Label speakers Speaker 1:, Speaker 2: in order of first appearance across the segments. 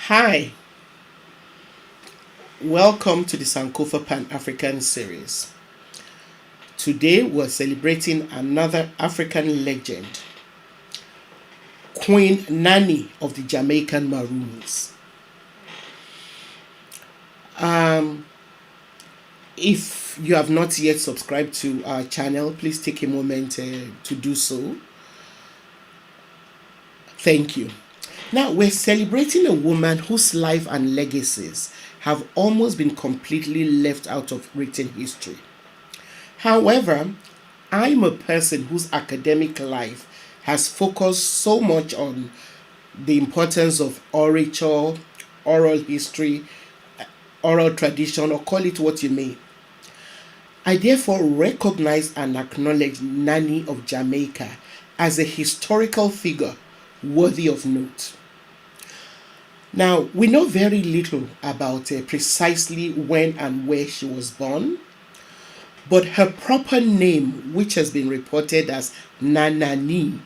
Speaker 1: Hi, welcome to the Sankofa Pan African series. Today we're celebrating another African legend, Queen Nanny of the Jamaican Maroons. If you have not yet subscribed to our channel, please take a moment to do so. Thank you. Now, we're celebrating a woman whose life and legacies have almost been completely left out of written history. However, I'm a person whose academic life has focused so much on the importance of orature, oral history, oral tradition, or call it what you may. I therefore recognize and acknowledge Nanny of Jamaica as a historical figure worthy of note. Now, we know very little about precisely when and where she was born, but her proper name, which has been reported as Nanani,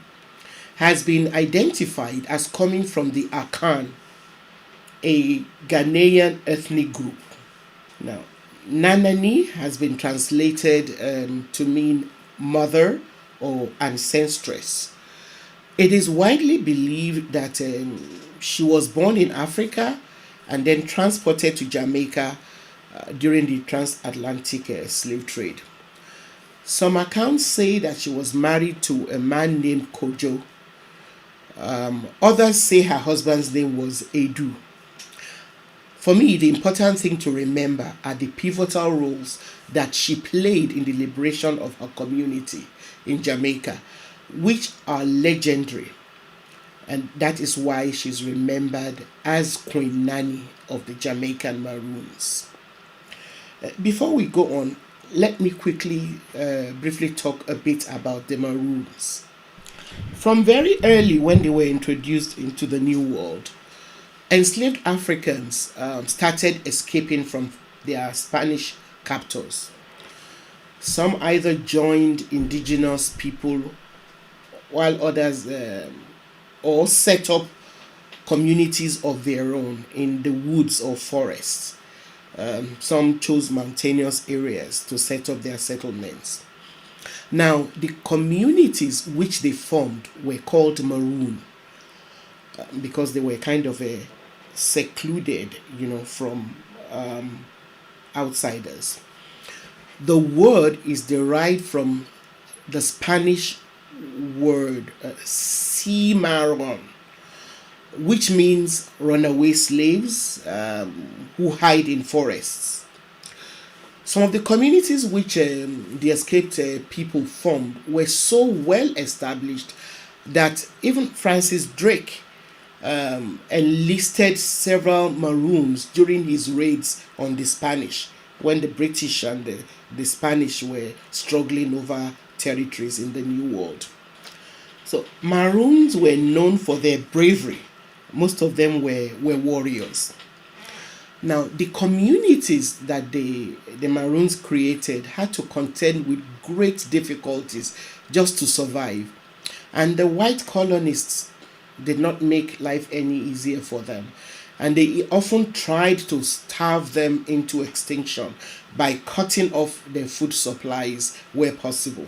Speaker 1: has been identified as coming from the Akan, a Ghanaian ethnic group. Now, Nanani has been translated to mean mother or ancestress. It is widely believed that she was born in Africa and then transported to Jamaica during the transatlantic slave trade. Some accounts say that she was married to a man named Kojo. Others say her husband's name was Edu. For me, the important thing to remember are the pivotal roles that she played in the liberation of her community in Jamaica, which are legendary. And that is why she's remembered as Queen Nanny of the Jamaican Maroons. Before we go on, let me quickly, briefly talk a bit about the Maroons. From very early, when they were introduced into the New World, enslaved Africans started escaping from their Spanish captors. Some either joined indigenous people, while others or set up communities of their own in the woods or forests. Some chose mountainous areas to set up their settlements. Now, the communities which they formed were called Maroon because they were kind of secluded, from outsiders. The word is derived from the Spanish word Cimarron, which means runaway slaves who hide in forests. Some of the communities which the escaped people formed were so well established that even Francis Drake enlisted several Maroons during his raids on the Spanish when the British and the Spanish were struggling over territories in the New World. So Maroons were known for their bravery. Most of them were warriors. Now, the communities that the Maroons created had to contend with great difficulties just to survive. And the white colonists did not make life any easier for them. And they often tried to starve them into extinction by cutting off their food supplies where possible.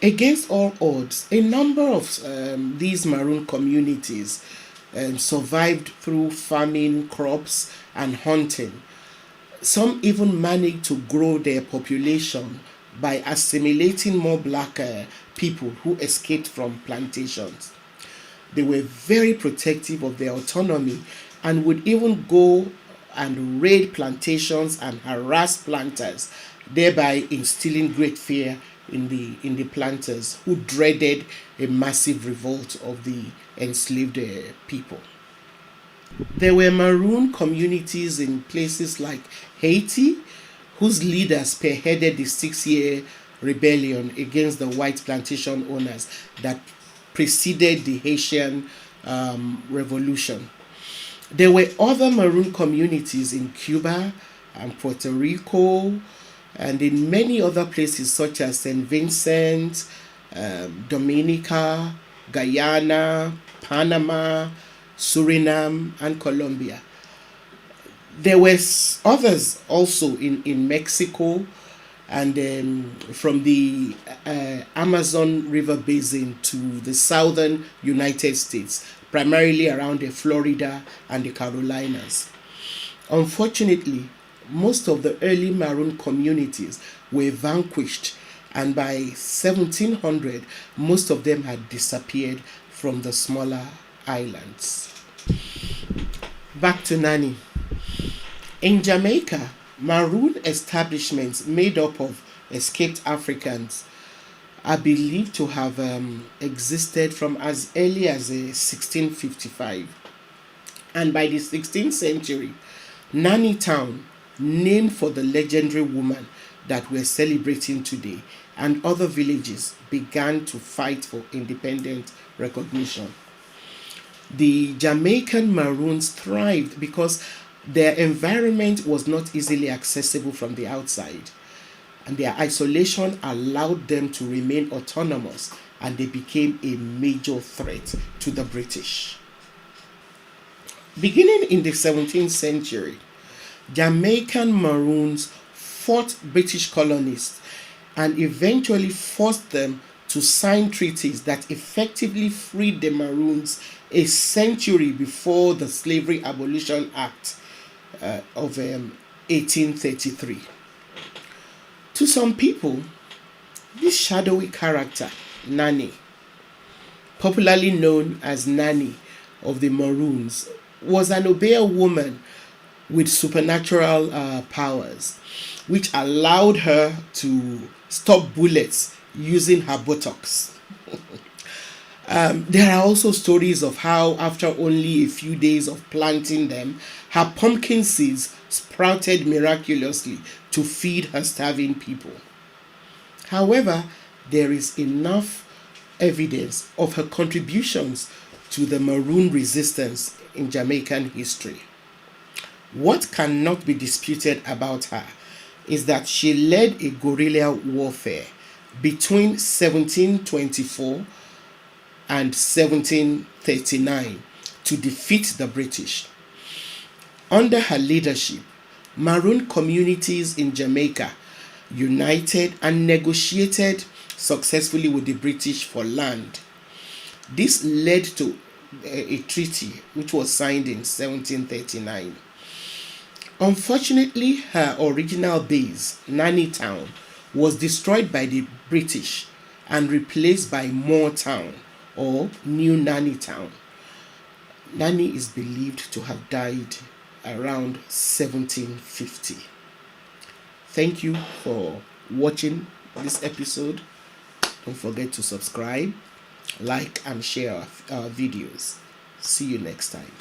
Speaker 1: Against all odds, a number of these Maroon communities survived through farming, crops, and hunting. Some even managed to grow their population by assimilating more black people who escaped from plantations. They were very protective of their autonomy and would even go and raid plantations and harass planters, thereby instilling great fear in the planters, who dreaded a massive revolt of the enslaved people. There were Maroon communities in places like Haiti, whose leaders spearheaded the 6-year rebellion against the white plantation owners that preceded the Haitian Revolution. There were other Maroon communities in Cuba and Puerto Rico and in many other places such as St. Vincent, Dominica, Guyana, Panama, Suriname, and Colombia. There were others also in Mexico, and from the Amazon River Basin to the southern United States, primarily around the Florida and the Carolinas. Unfortunately, most of the early Maroon communities were vanquished, and by 1700, most of them had disappeared from the smaller islands. Back to Nanny. In Jamaica, Maroon establishments made up of escaped Africans are believed to have existed from as early as 1655. And by the 16th century, Nanny Town, named for the legendary woman that we're celebrating today, and other villages began to fight for independent recognition. The Jamaican Maroons thrived because their environment was not easily accessible from the outside, and their isolation allowed them to remain autonomous, and they became a major threat to the British. Beginning in the 17th century, Jamaican Maroons fought British colonists and eventually forced them to sign treaties that effectively freed the Maroons a century before the Slavery Abolition Act of 1833. To some people, this shadowy character, Nanny, popularly known as Nanny of the Maroons, was an obeah woman with supernatural powers, which allowed her to stop bullets using her buttocks. There are also stories of how, after only a few days of planting them, her pumpkin seeds sprouted miraculously to feed her starving people. However, there is enough evidence of her contributions to the Maroon resistance in Jamaican history. What cannot be disputed about her is that she led a guerrilla warfare between 1724 and 1739 to defeat the British. Under her leadership, Maroon communities in Jamaica united and negotiated successfully with the British for land. This led to a treaty which was signed in 1739. Unfortunately, her original base, Nanny Town, was destroyed by the British and replaced by Moore Town or New Nanny Town. Nanny is believed to have died around 1750. Thank you for watching this episode. Don't forget to subscribe, like, and share our videos. See you next time.